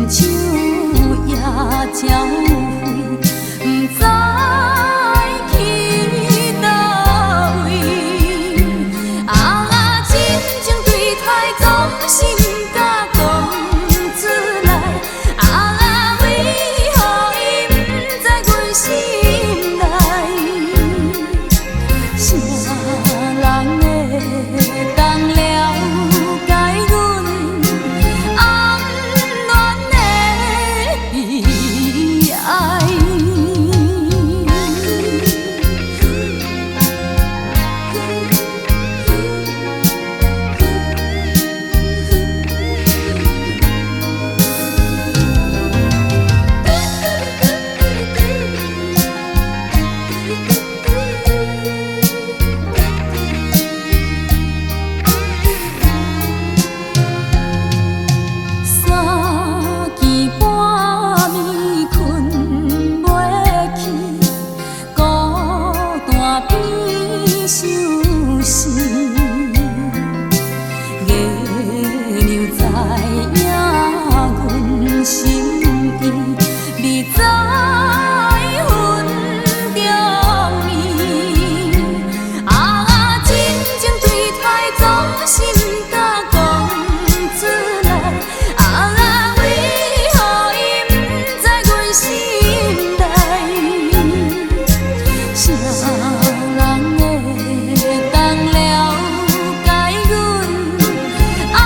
亲像野鸟飞，不知去倒位。真情对太总心甲讲出来，为何伊不知阮心内？啥人会当了解阮暗恋的悲哀？三更半暝困袂去，孤单边想死。月亮知影阮心意，你知阮中意。真情对太总心甲讲出来，为何伊不知阮心内？啥人会当了解阮暗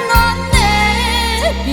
恋的悲